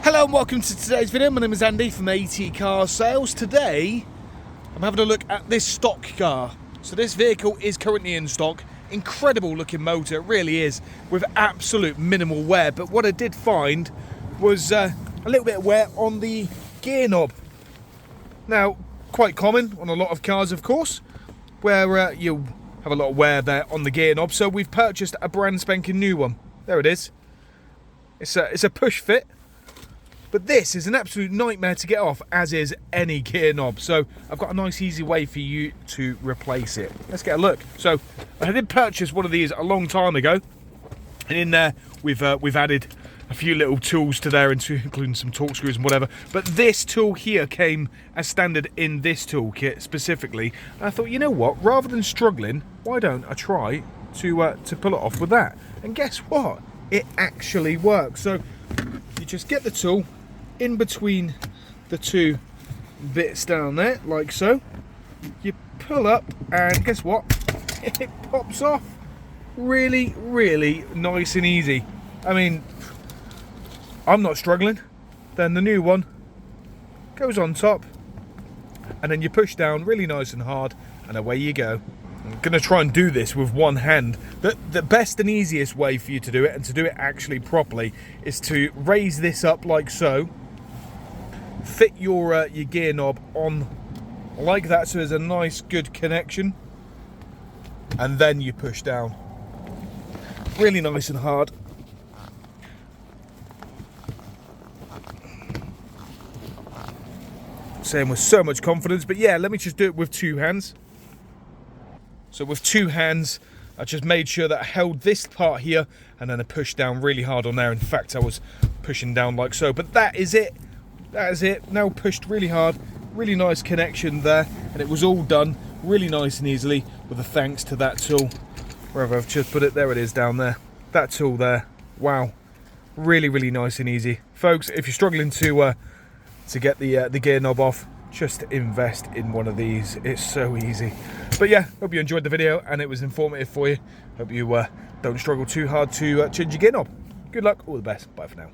Hello and welcome to today's video. My name is Andy from AT Car Sales. Today I'm having a look at this stock car. So this vehicle is currently in stock. Incredible looking motor, it really is, with absolute minimal wear. But what I did find was a little bit of wear on the gear knob. Now, quite common on a lot of cars, of course, where you have a lot of wear there on the gear knob. So we've purchased a brand spanking new one. There it is. It's a push fit. But this is an absolute nightmare to get off, as is any gear knob. So I've got a nice easy way for you to replace it. Let's get a look. So I did purchase one of these a long time ago, and in there we've added a few little tools to there, including some torque screws and whatever. But this tool here came as standard in this toolkit specifically. And I thought, you know what? Rather than struggling, why don't I try to pull it off with that? And guess what? It actually works. So you just get the tool in between the two bits down there, like so. You pull up, and guess what? It pops off. Really, really nice and easy. I mean, I'm not struggling. Then the new one goes on top, and then you push down really nice and hard, and away you go. I'm going to try and do this with one hand. The best and easiest way for you to do it, and to do it actually properly, is to raise this up like so. Fit your gear knob on like that, so there's a nice good connection, and then you push down really nice and hard. Saying with so much confidence, but yeah, let me just do it with two hands. So with two hands, I just made sure that I held this part here, and then I pushed down really hard on there. In fact, I was pushing down like so. But that is it. That is it. Now pushed really hard. Really nice connection there. And it was all done really nice and easily with a thanks to that tool. Wherever I've just put it, there it is down there. That tool there. Wow. Really, really nice and easy. Folks, if you're struggling to get the gear knob off, just invest in one of these. It's so easy. But yeah, hope you enjoyed the video and it was informative for you. Hope you don't struggle too hard to change your gear knob. Good luck, all the best. Bye for now.